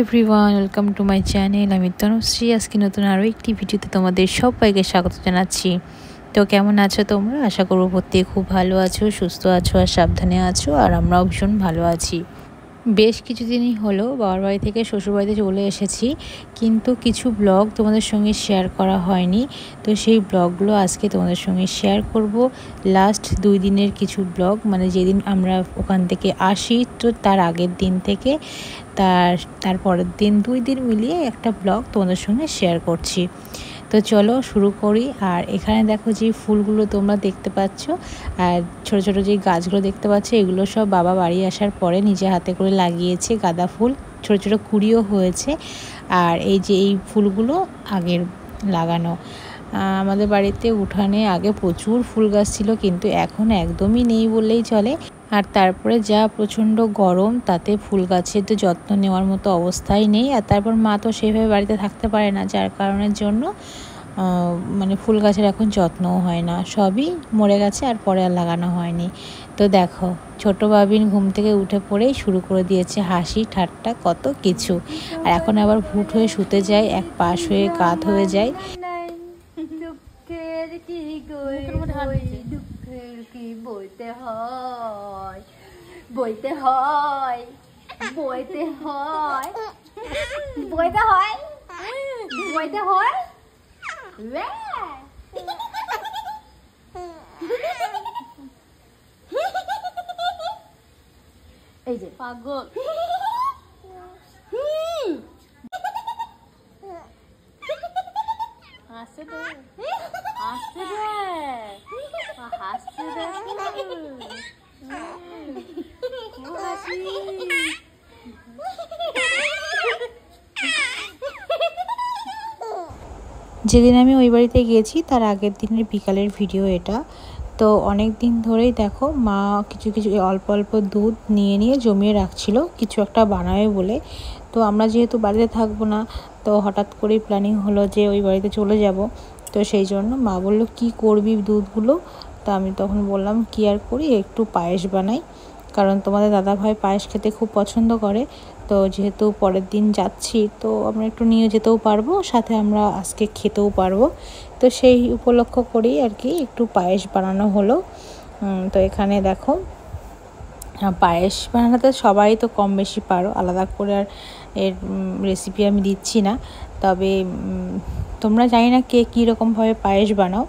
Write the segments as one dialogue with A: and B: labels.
A: Everyone, welcome to my channel. আমি তনুশ্রী। আজকে নতুন আরও একটি ভিডিওতে তোমাদের সবাইকে স্বাগত জানাচ্ছি। তো কেমন আছো তোমরা? আশা করবো প্রত্যেকে খুব ভালো আছো, সুস্থ আছো আর সাবধানে আছো। আর আমরাও ভীষণ ভালো আছি। বেশ কিছুদিনই হলো বাবার বাড়ি থেকে শ্বশুরবাড়িতে চলে এসেছি, কিন্তু কিছু ব্লগ তোমাদের সঙ্গে শেয়ার করা হয়নি। তো সেই ব্লগগুলো আজকে তোমাদের সঙ্গে শেয়ার করব। লাস্ট 2 দিনের কিছু ব্লগ, মানে যেদিন আমরা ওখান থেকে আসি তো তার আগের দিন থেকে তারপরের দিন, 2 দিন মিলিয়ে একটা ব্লগ তোমাদের সঙ্গে শেয়ার করছি। তো চলো শুরু করি। আর এখানে দেখো যে ফুলগুলো তোমরা দেখতে পাচ্ছ, আর ছোট ছোট যে গাছগুলো দেখতে পাচ্ছ, এগুলো সব বাবা বাড়ি আসার পরে নিজে হাতে করে লাগিয়েছে। গাঁদা ফুল ছোট ছোট কুড়িও হয়েছে। আর এই যে এই ফুলগুলো আগের লাগানো। আমাদের বাড়িতে উঠানে আগে প্রচুর ফুল গাছ ছিল, কিন্তু এখন একদমই নেই বললেই চলে। আর তারপরে যা প্রচণ্ড গরম, তাতে ফুল গাছের তো যত্ন নেওয়ার মতো অবস্থাই নেই। আর তারপর মা তো সেভাবে বাড়িতে থাকতে পারে না, যার কারণের জন্য মানে ফুল গাছের এখন যত্নও হয় না, সবই মরে গেছে আর পরে আর লাগানো হয়নি। তো দেখো ছোট বাবিন ঘুম থেকে উঠে পড়েই শুরু করে দিয়েছে হাসি ঠাট্টা কত কিছু। আর এখন আবার ভুট হয়ে শুতে যায়, এক পাশ হয়ে কাত হয়ে যায়।
B: দুঃখের কি বইতে হয়, বইতে হয়, বইতে হয়, বইতে হয়, বইতে হয়। এই যে পাগল। হাসছে তো, হাসছে রে, হাসছে রে,
A: যেদিন আমি ওই বাড়িতে গিয়েছি তার আগের দিনের বিকালের ভিডিও এটা। তো অনেক দিন ধরেই দেখো মা কিছু কিছু অল্প অল্প দুধ নিয়ে নিয়ে জমিয়ে রাখছিল কিছু একটা বানাবে বলে। তো আমরা যেহেতু বাড়িতে থাকবো না, তো হঠাৎ করেই প্ল্যানিং হলো যে ওই বাড়িতে চলে যাব। তো সেই জন্য মা বললো কি করবি দুধগুলো। তো আমি তখন বললাম কি আর করি, একটু পায়েস বানাই, কারণ তোমাদের দাদাভাই পায়েস খেতে খুব পছন্দ করে। তো যেহেতু পরের দিন যাচ্ছি, তো আমরা একটু নিয়ে যেতেও পারবো, সাথে আমরা আজকে খেতেও পারবো। তো সেই উপলক্ষ করেই আর কি একটু পায়েস বানানো হলো। তো এখানে দেখো পায়েস বানাতে সবাই তো কম বেশি পারো, আলাদা করে আর এর রেসিপি আমি দিচ্ছি না। তবে তোমরা জানি না কে কীরকমভাবে পায়েস বানাও।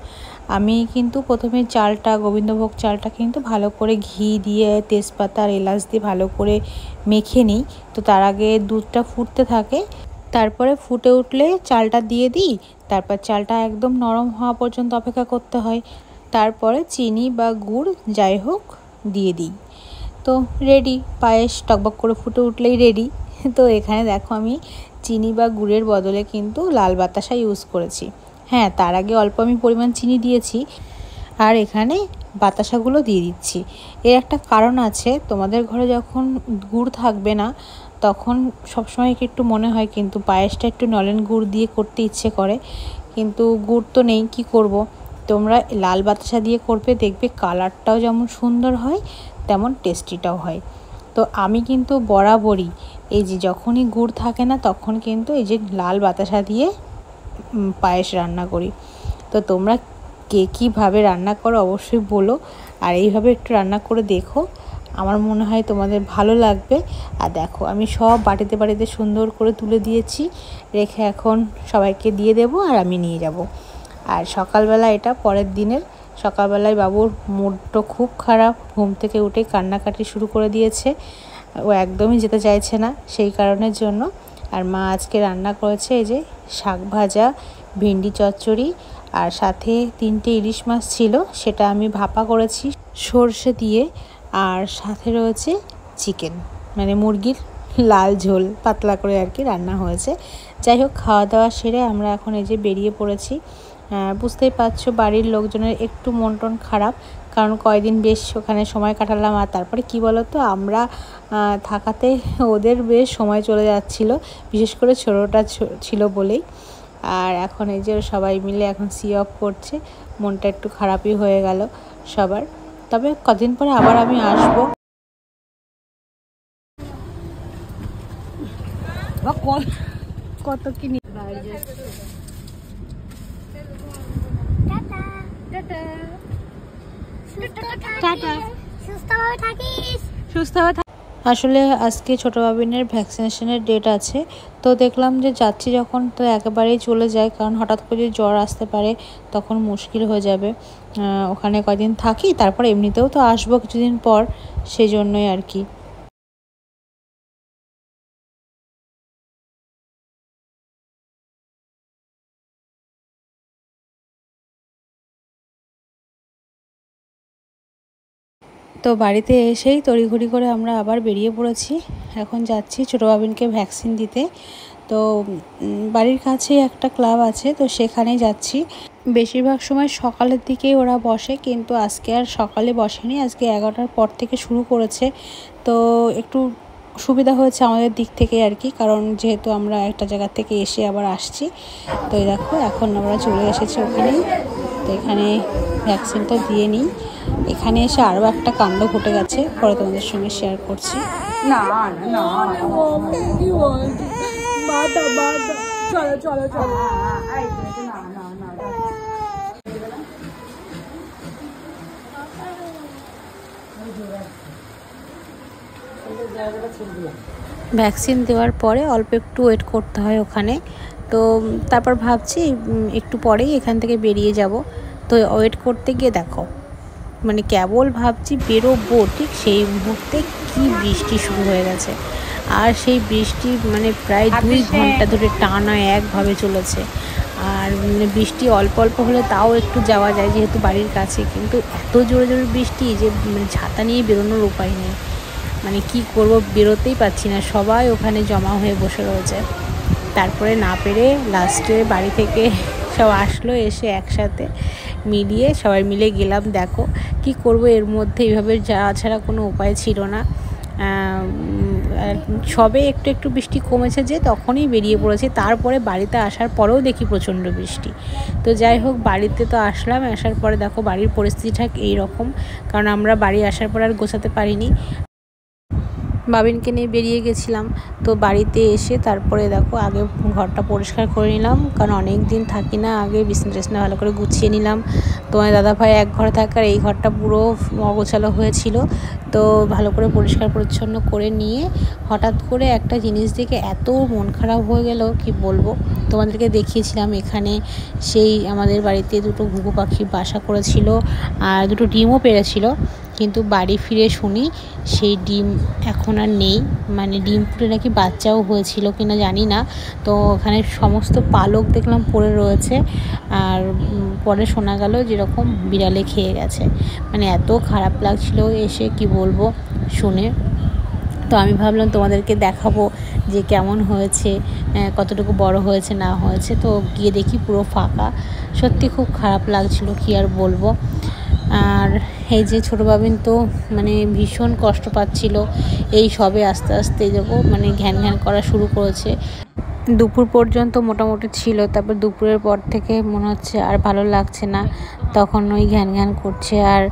A: আমি কিন্তু প্রথমে চালটা, গোবিন্দভোগ চালটা কিন্তু ভালো করে ঘি দিয়ে, তেজপাতা আর এলাচ দিয়ে ভালো করে মেখে নিই। তো তার আগে দুধটা ফুটতে থাকে, তারপরে ফুটে উঠলে চালটা দিয়ে দিই। তারপর চালটা একদম নরম হওয়া পর্যন্ত অপেক্ষা করতে হয়। তারপরে চিনি বা গুড় যাই হোক দিয়ে দিই। তো রেডি, পায়েস টকবক করে ফুটে উঠলেই রেডি। তো এখানে দেখো আমি চিনি বা গুড়ের বদলে কিন্তু লাল বাতাসা ইউজ করেছি। হ্যাঁ, তার আগে অল্প আমি পরিমাণ চিনি দিয়েছি, আর এখানে বাতাসাগুলো দিয়ে দিচ্ছি। এর একটা কারণ আছে, তোমাদের ঘরে যখন গুড় থাকবে না তখন সবসময় একটু মনে হয় কিন্তু পায়েসটা একটু নলেন গুড় দিয়ে করতে ইচ্ছে করে, কিন্তু গুড় তো নেই, কি করব। তোমরা লাল বাতাসা দিয়ে করবে, দেখবে কালারটাও যেমন সুন্দর হয় তেমন টেস্টিটাও হয়। তো আমি কিন্তু বরাবরই এই যে যখনই গুড় থাকে না তখন কিন্তু এই যে লাল বাতাসা দিয়ে পায়েস রান্না করি। তো তোমরা কে কীভাবে রান্না করো অবশ্যই বলো, আর এইভাবে একটু রান্না করে দেখো, আমার মনে হয় তোমাদের ভালো লাগবে। আর দেখো আমি সব বাটিতে বাটিতে সুন্দর করে তুলে দিয়েছি, রেখে এখন সবাইকে দিয়ে দেব আর আমি নিয়ে যাব। আর সকালবেলা এটা পরের দিনের সকালবেলায় বাবুর মুডটা খুব খারাপ, ঘুম থেকে উঠে কান্নাকাটি শুরু করে দিয়েছে, ও একদমই যেতে চাইছে না সেই কারণের জন্য। আর মা আজকে রান্না করেছে এই যে শাক ভাজা, ভেন্ডি চচ্চড়ি, আর সাথে 3টে ইলিশ মাছ ছিল, সেটা আমি ভাপা করেছি সর্ষে দিয়ে। আর সাথে রয়েছে চিকেন, মানে মুরগির লাল ঝোল পাতলা করে আর কি রান্না হয়েছে। যাই হোক, খাওয়া দাওয়া সেরে আমরা এখন এই যে বেরিয়ে পড়েছি। বুঝতেই পারছো বাড়ির লোকজনের একটু মন টন খারাপ, কারণ কয়দিন বেশ ওখানে সময় কাটালাম। আর তারপরে কি বলো তো, আমরা থাকাতে ওদের বেশ সময় চলে যাচ্ছিল, বিশেষ করে ছোটোটা ছিল বলেই। আর এখন এই যে সবাই মিলে এখন সি অফ করছে, মনটা একটু খারাপই হয়ে গেল সবার। তবে কদিন পরে আবার আমি আসবো। কত কি আসলে আজকে ছোট বাবিনের ভ্যাকসিনেশনের ডেট আছে, তো দেখলাম যে যাচ্ছি যখন তো একেবারেই চলে যায়, কারণ হঠাৎ করে যদি জ্বর আসতে পারে তখন মুশকিল হয়ে যাবে। ওখানে কয়দিন থাকি, তারপর এমনিতেও তো আসবো কিছুদিন পর, সেই জন্যই আর কি। তো বাড়িতে এসেই তড়িঘড়ি করে আমরা আবার বেরিয়ে পড়েছি। এখন যাচ্ছি ছোটো বাবিনকে ভ্যাকসিন দিতে। তো বাড়ির কাছেই একটা ক্লাব আছে, তো সেখানেই যাচ্ছি। বেশিরভাগ সময় সকালের দিকেই ওরা বসে, কিন্তু আজকে আর সকালে বসেনি, আজকে 11টার পর থেকে শুরু করেছে। তো একটু সুবিধা হয়েছে আমাদের দিক থেকে আর কি, কারণ যেহেতু আমরা একটা জায়গা থেকে এসে আবার আসছি। তো এই দেখো এখন আমরা চলে এসেছি ওখানেই। তো এখানে ভ্যাকসিনটা দিয়ে নিই। এখানে এসে আরও একটা কাণ্ড ঘটে গেছে, পরে তোমাদের সঙ্গে শেয়ার করছি।
B: না না চলো চলো চলো
A: ভ্যাকসিন দেওয়ার পরে অল্প একটু ওয়েট করতে হয় ওখানে। তো তারপর ভাবছি একটু পরেই এখান থেকে বেরিয়ে যাব। তো ওয়েট করতে গিয়ে দেখো, মানে কেবল ভাবছি বেরোবো, ঠিক সেই মুহূর্তে কি বৃষ্টি শুরু হয়ে গেছে। আর সেই বৃষ্টি মানে প্রায় 2 ঘন্টা ধরে টানা একভাবে চলেছে। আর বৃষ্টি অল্প অল্প হলে তাও একটু যাওয়া যায় যেহেতু বাড়ির কাছে, কিন্তু এত জোরে জোরে বৃষ্টি যে মানে ছাতা নিয়ে বেরোনোর উপায় নেই। মানে কি করব, বেরোতেই পারছি না, সবাই ওখানে জমা হয়ে বসে রয়েছে। তারপরে না পেরে লাস্টে বাড়ি থেকে সব আসলো, এসে একসাথে মিলিয়ে সবাই মিলে গেলাম। দেখো কি করব, এর মধ্যে এইভাবে যাওয়া ছাড়া কোনো উপায় ছিল না। সবে একটু একটু বৃষ্টি কমেছে যে তখনই বেরিয়ে পড়েছি। তারপরে বাড়িতে আসার পরেও দেখি প্রচণ্ড বৃষ্টি। তো যাই হোক, বাড়িতে তো আসলাম, আসার পরে দেখো বাড়ির পরিস্থিতিটা এইরকম, কারণ আমরা বাড়ি আসার পর আর গোছাতে পারিনি। বাবিনকে নিয়ে বেরিয়ে গেছিলাম। তো বাড়িতে এসে তারপরে দেখো আগে ঘরটা পরিষ্কার করে নিলাম, কারণ অনেক দিন থাকি না। আগে বিছনা টিছনা ভালো করে গুছিয়ে নিলাম। তোমার দাদাভাই এক ঘরে থাকার এই ঘরটা পুরো অগোছালো হয়েছিল, তো ভালো করে পরিষ্কার পরিচ্ছন্ন করে নিয়ে হঠাৎ করে একটা জিনিস দেখে এত মন খারাপ হয়ে গেল কি বলবো। তোমাদেরকে দেখিয়েছিলাম এখানে সেই আমাদের বাড়িতে দুটো ঘুঘু পাখি বাসা করেছিল আর দুটো ডিমও পেড়েছিল, কিন্তু বাড়ি ফিরে শুনি সেই ডিম এখন আর নেই। মানে ডিম ফুটে নাকি বাচ্চাও হয়েছিল কিনা জানি না। তো ওখানে সমস্ত পালক দেখলাম পড়ে রয়েছে, আর পরে শোনা গেল যেরকম বিড়ালে খেয়ে গেছে। মানে এত খারাপ লাগছিল এসে, কি বলবো শুনে। তো আমি ভাবলাম তোমাদেরকে দেখাবো যে কেমন হয়েছে, কতটুকু বড় হয়েছে না হয়েছে। তো গিয়ে দেখি পুরো ফাঁকা, সত্যি খুব খারাপ লাগছিল, কি আর বলবো। আর এই যে ছোটো বাবিন তো মানে ভীষণ কষ্ট পাচ্ছিল, এই সবে আস্তে আস্তে যখন মানে ঘ্যান ঘ্যান করা শুরু করেছে। দুপুর পর্যন্ত মোটামুটি ছিল, তারপর দুপুরের পর থেকে মনে হচ্ছে আর ভালো লাগছে না, তখন ওই ঘ্যান ঘ্যান করছে আর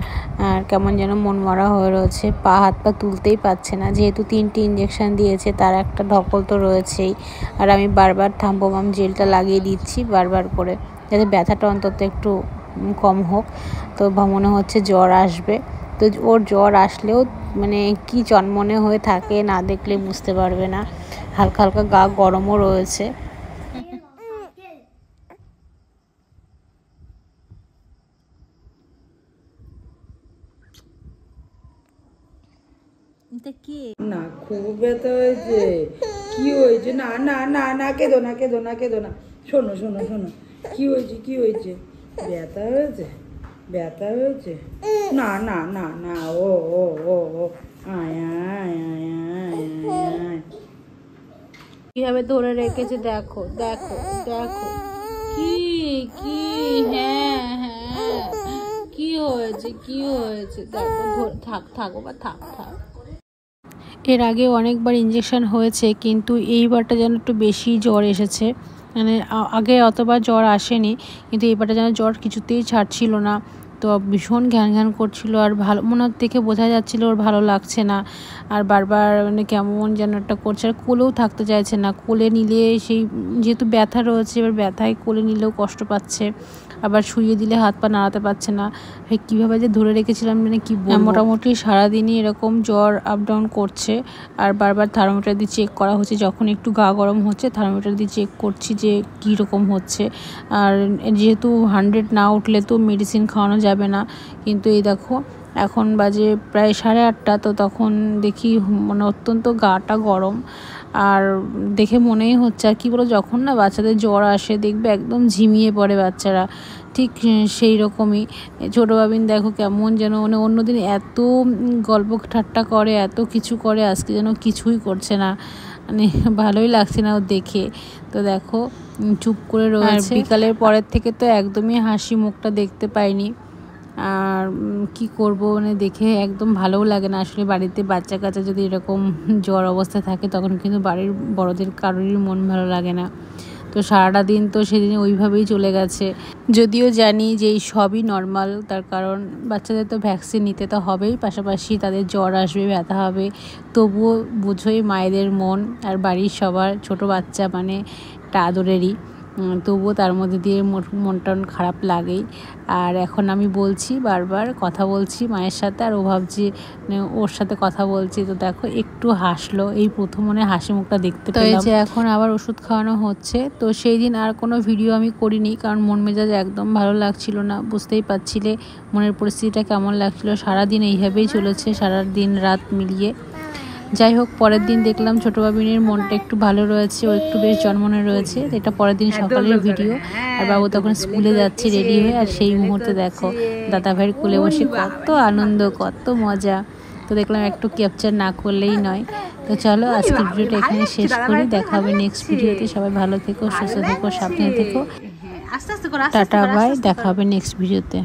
A: কেমন যেন মন মরা হয়ে রয়েছে। পা হাত পা তুলতেই পারছে না, যেহেতু 3টে ইঞ্জেকশান দিয়েছে তার একটা ঢকল তো রয়েছেই। আর আমি বারবার থাম্বোমাম জেলটা লাগিয়ে দিচ্ছি বারবার করে, যাতে ব্যথাটা অন্তত একটু কম হোক। তো মনে হচ্ছে জ্বর আসবে। তো ওর জ্বর আসলেও মানে কি চনমনে হয়ে থাকে না দেখলে বুঝতে পারবে না। হালকা হালকা গা গরমও রয়েছে।
C: না খুব ব্যথা হয়েছে। কি হয়েছে? না না না না, কেঁদো না কেঁদো না কেঁদো না। শোনো শোনো শোনো, কি হয়েছে কি হয়েছে? ব্যথা হয়েছে ব্যথা হয়েছে? না না না না, ও ও ও ও আয় আয় আয় আয় আয়।
A: কিভাবে ধরে রেখেছে দেখো দেখো দেখো, কি কি হ্যাঁ হ্যাঁ, কি হয়েছে কি হয়েছে দেখো, থাক থাক বা থাক থাক। এর আগে অনেকবার ইঞ্জেকশন হয়েছে, কিন্তু এইবারটা যেন একটু বেশি জ্বর এসেছে। মানে আগে অতবার জ্বর আসেনি, কিন্তু এইবারটা যেন জ্বর কিছুতেই ছাড়ছিল না। তো ভীষণ ঘ্যান ঘ্যান করছিল, আর ভালো মনে দেখে বোঝা যাচ্ছিল ওর ভালো লাগছে না, আর বারবার মানে কেমন যেন একটা করছে, আর কোলেও থাকতে চাইছে না। কোলে নিলে সেই যেহেতু ব্যথা রয়েছে, এবার ব্যথায় কোলে নিলেও কষ্ট পাচ্ছে, আবার শুইয়ে দিলে হাত পা নাড়াতে পারছে না। কীভাবে যে ধরে রেখেছিলাম মানে কি মোটামুটি সারাদিনই এরকম জ্বর আপ ডাউন করছে, আর বারবার থার্মোমিটার দিয়ে চেক করা হচ্ছে, যখন একটু গা গরম হচ্ছে থার্মোমিটার দিয়ে চেক করছি যে কী রকম হচ্ছে। আর যেহেতু 100 না উঠলে তো মেডিসিন খাওয়ানো যাবে না, কিন্তু এই দেখো এখন বাজে প্রায় 8:30, তো তখন দেখি মানে অত্যন্ত গাটা গরম, আর দেখে মনেই হচ্ছে, আর কী বলো, যখন না বাচ্চাদের জ্বর আসে দেখবে একদম ঝিমিয়ে পড়ে বাচ্চারা, ঠিক সেই রকমই ছোটো বাবিন দেখো কেমন যেন মানে অন্যদিন এত গল্প ঠাট্টা করে, এত কিছু করে, আজকে যেন কিছুই করছে না, মানে ভালোই লাগছে না ও দেখে। তো দেখো চুপ করে রয়েছে। বিকালের পরের থেকে তো একদমই হাসি মুখটা দেখতে পাইনি, আর কি করব মানে দেখে একদম ভালোও লাগে না। আসলে বাড়িতে বাচ্চা কাচ্চা যদি এরকম জ্বর অবস্থায় থাকে তখন কিন্তু বাড়ির বড়দের কারোরই মন ভালো লাগে না। তো সারাটা দিন তো সেদিন ওইভাবেই চলে গেছে, যদিও জানি যে এই সবই নর্মাল, তার কারণ বাচ্চাদের তো ভ্যাকসিন নিতে তো হবেই, পাশাপাশি তাদের জ্বর আসবে, ব্যথা হবে, তবুও বুঝোই মায়েদের মন, আর বাড়ির সবার ছোট বাচ্চা মানে একটা আদরেরই, তবুও তার মধ্যে দিয়ে মনটা খারাপ লাগেই। আর এখন আমি বলছি বারবার কথা বলছি মায়ের সাথে, আর ও ভাবছি ওর সাথে কথা বলছি। তো দেখো একটু হাসলো, এই প্রথম মনে হাসি মুখটা দেখতে পেলাম। যে এখন আবার ওষুধ খাওয়ানো হচ্ছে। তো সেই দিন আর কোনো ভিডিও আমি করিনি, কারণ মন মেজাজ একদম ভালো লাগছিল না, বুঝতেই পারছিলে মনের পরিস্থিতিটা কেমন লাগছিল। সারাদিন এইভাবেই চলেছে, সারা দিন রাত মিলিয়ে। যাই হোক, পরের দিন দেখলাম ছোটো বাবিনের মনটা একটু ভালো রয়েছে, ও একটু বেশ জন্মনে রয়েছে। তো এটা পরের দিন সকালের ভিডিও, আর বাবু তখন স্কুলে যাচ্ছে রেডি হয়ে, আর সেই মুহূর্তে দেখো দাদা ভাইয়ের কোলে বসে কত আনন্দ, কত মজা। তো দেখলাম একটু ক্যাপচার না করলেই নয়। তো চলো আজকের ভিডিওটা এখানে শেষ করি, দেখা হবে নেক্সট ভিডিওতে। সবাই ভালো থেকো, সুস্থ থেকো, সাবধানে থেকো, টাটা বাই, দেখা হবে নেক্সট ভিডিওতে।